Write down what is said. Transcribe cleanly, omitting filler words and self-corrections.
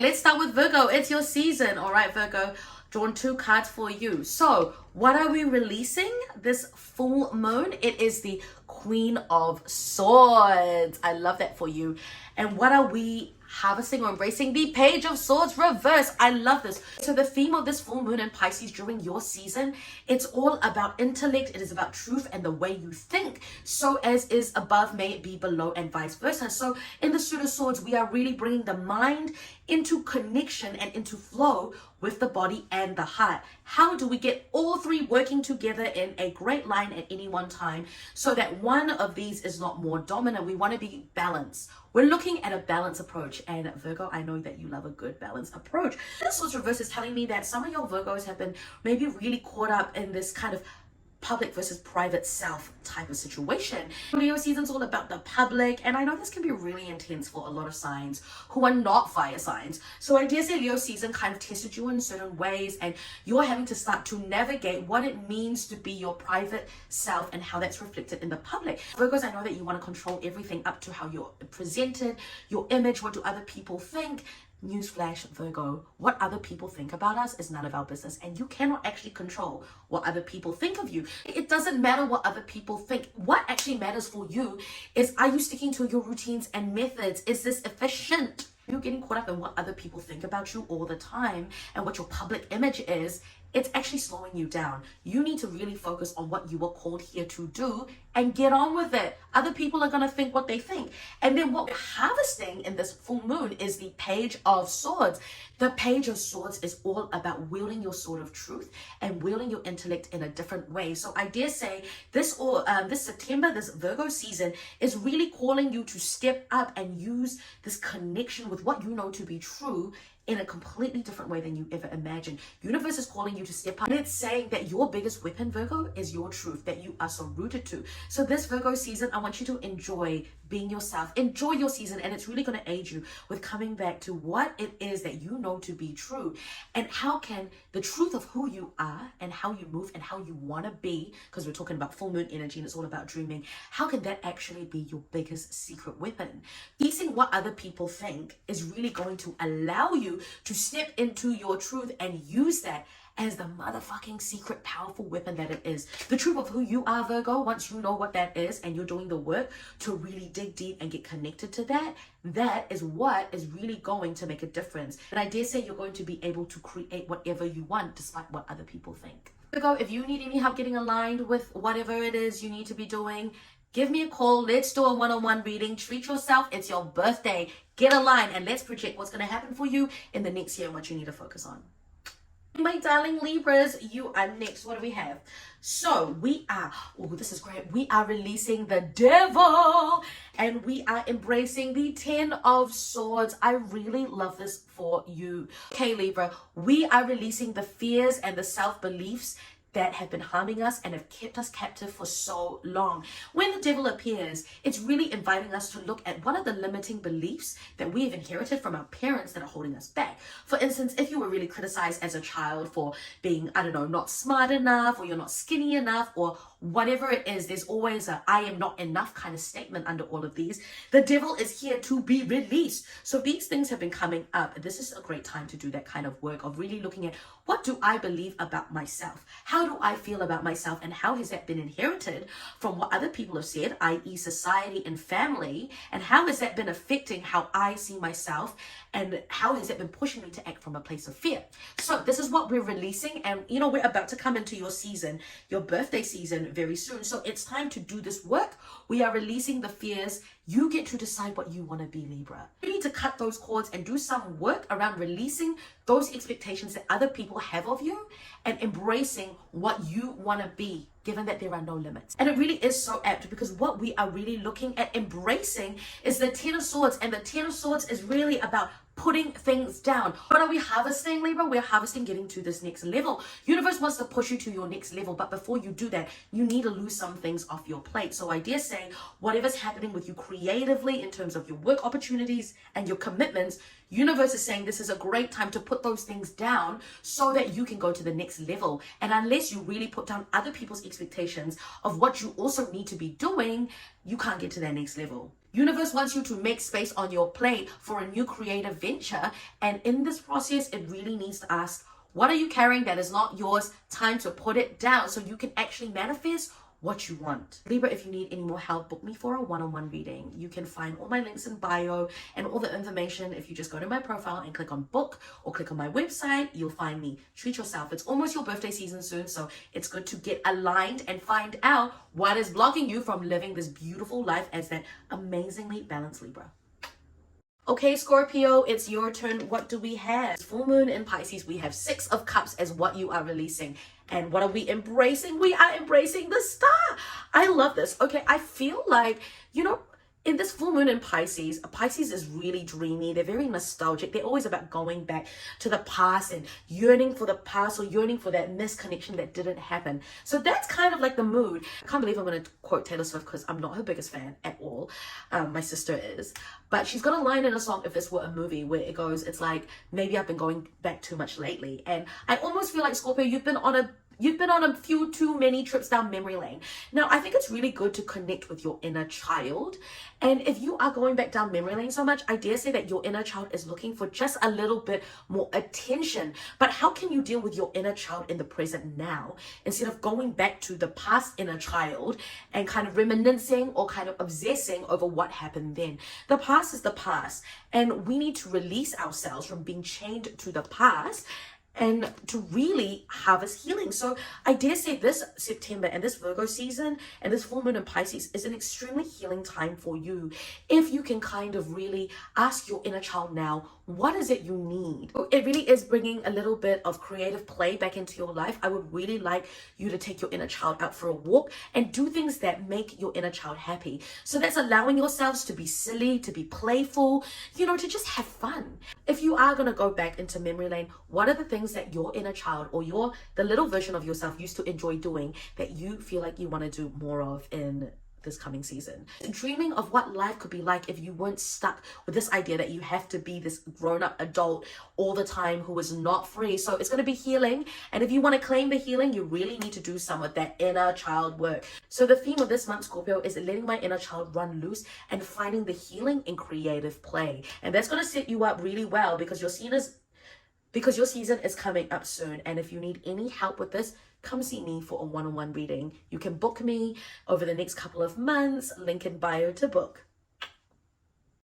Let's start with Virgo. It's your season. All right, Virgo, drawn 2 cards for you. So what are we releasing this full moon? It is the Queen of Swords. I love that for you. And what are we harvesting or embracing? The Page of Swords reverse. I love this. So the theme of this full moon in Pisces during your season, it's all about intellect. It is about truth and the way you think. So as is above, may it be below, and vice versa. So in the Suit of Swords, we are really bringing the mind into connection and into flow with the body and the heart. How do we get all three working together in a great line at any one time so that one of these is not more dominant? We want to be balanced. We're looking at a balance approach, and Virgo, I know that you love a good balance approach. This Swords reverse is telling me that some of your Virgos have been maybe really caught up in this kind of public versus private self type of situation. Leo season's all about the public, and I know this can be really intense for a lot of signs who are not fire signs. So I dare say Leo season kind of tested you in certain ways, and you're having to start to navigate what it means to be your private self and how that's reflected in the public. Virgos, I know that you want to control everything up to how you're presented, your image, what do other people think. Newsflash, Virgo, what other people think about us is none of our business, and you cannot actually control what other people think of you. It doesn't matter what other people think. What actually matters for you is, are you sticking to your routines and methods? Is this efficient? You're getting caught up in what other people think about you all the time and what your public image is. It's actually slowing you down. You need to really focus on what you were called here to do and get on with it. Other people are going to think what they think. And then what we're harvesting in this full moon is the Page of Swords. The Page of Swords is all about wielding your sword of truth and wielding your intellect in a different way. So I dare say this September, this Virgo season is really calling you to step up and use this connection with what you know to be true in a completely different way than you ever imagined. Universe is calling you to step up. And it's saying that your biggest weapon, Virgo, is your truth that you are so rooted to. So this Virgo season, I want you to enjoy being yourself. Enjoy your season, and it's really going to aid you with coming back to what it is that you know to be true. And how can the truth of who you are and how you move and how you want to be, because we're talking about full moon energy and it's all about dreaming, how can that actually be your biggest secret weapon? Piecing what other people think is really going to allow you to step into your truth and use that as the motherfucking secret powerful weapon that it is. The truth of who you are, Virgo, once you know what that is and you're doing the work to really dig deep and get connected to that, that is what is really going to make a difference. And I dare say you're going to be able to create whatever you want despite what other people think. Virgo, if you need any help getting aligned with whatever it is you need to be doing, give me a call. Let's do a one-on-one reading. Treat yourself. It's your birthday. Get aligned and let's project what's going to happen for you in the next year and what you need to focus on. My darling Libras, you are next. What do we have? So we are, oh, this is great. We are releasing the devil and we are embracing the 10 of Swords. I really love this for you. Okay, Libra, we are releasing the fears and the self-beliefs that have been harming us and have kept us captive for so long. When the devil appears, it's really inviting us to look at what are the limiting beliefs that we have inherited from our parents that are holding us back. For instance, if you were really criticized as a child for being, I don't know, not smart enough, or you're not skinny enough, or whatever it is, there's always a I am not enough kind of statement under all of these. The devil is here to be released. So these things have been coming up. This is a great time to do that kind of work of really looking at, what do I believe about myself? How do I feel about myself? And how has that been inherited from what other people have said, i.e. society and family? And how has that been affecting how I see myself? And how has it been pushing me to act from a place of fear? So this is what we're releasing. And, you know, we're about to come into your season, your birthday season very soon. So it's time to do this work. We are releasing the fears. You get to decide what you want to be, Libra. You need to cut those cords and do some work around releasing those expectations that other people have of you and embracing what you want to be, given that there are no limits. And it really is so apt, because what we are really looking at embracing is the 10 of Swords, and the 10 of Swords is really about putting things down. What are we harvesting, Libra? We're harvesting getting to this next level. Universe wants to push you to your next level, but before you do that, you need to lose some things off your plate. So I dare say, whatever's happening with you creatively in terms of your work opportunities and your commitments, Universe is saying this is a great time to put those things down so that you can go to the next level. And unless you really put down other people's expectations of what you also need to be doing, you can't get to that next level. Universe wants you to make space on your plate for a new creative venture. And in this process, it really needs to ask, what are you carrying that is not yours? Time to put it down so you can actually manifest what you want. Libra, if you need any more help, book me for a one-on-one reading. You can find all my links in bio and all the information if you just go to my profile and click on book or click on my website. You'll find me. Treat yourself. It's almost your birthday season soon, so it's good to get aligned and find out what is blocking you from living this beautiful life as that amazingly balanced Libra. Okay, Scorpio, it's your turn. What do we have? Full moon in Pisces, we have 6 of Cups as what you are releasing. And what are we embracing? We are embracing the star. I love this. Okay, I feel like, in this full moon in Pisces, Pisces is really dreamy. They're very nostalgic. They're always about going back to the past and yearning for the past or yearning for that missed connection that didn't happen. So that's kind of like the mood. I can't believe I'm going to quote Taylor Swift because I'm not her biggest fan at all. My sister is. But she's got a line in a song, If This Were a Movie, where it goes, it's like, maybe I've been going back too much lately. And I almost feel like, Scorpio, you've been on a few too many trips down memory lane. Now, I think it's really good to connect with your inner child. And if you are going back down memory lane so much, I dare say that your inner child is looking for just a little bit more attention. But how can you deal with your inner child in the present now instead of going back to the past inner child and kind of reminiscing or kind of obsessing over what happened then? The past is the past, and we need to release ourselves from being chained to the past and to really harvest healing. So I dare say this September and this Virgo season and this full moon in Pisces is an extremely healing time for you. If you can kind of really ask your inner child now, what is it you need? It really is bringing a little bit of creative play back into your life. I would really like you to take your inner child out for a walk and do things that make your inner child happy. So that's allowing yourselves to be silly, to be playful, to just have fun. If you are going to go back into memory lane, what are the things that your inner child or the little version of yourself used to enjoy doing that you feel like you want to do more of in this coming season? Dreaming of what life could be like if you weren't stuck with this idea that you have to be this grown-up adult all the time who is not free. So it's going to be healing, and if you want to claim the healing, you really need to do some of that inner child work. So the theme of this month, Scorpio, is letting my inner child run loose and finding the healing in creative play. And that's going to set you up really well because your season is coming up soon. And if you need any help with this, come see me for a one-on-one reading. You can book me over the next couple of months. Link in bio to book.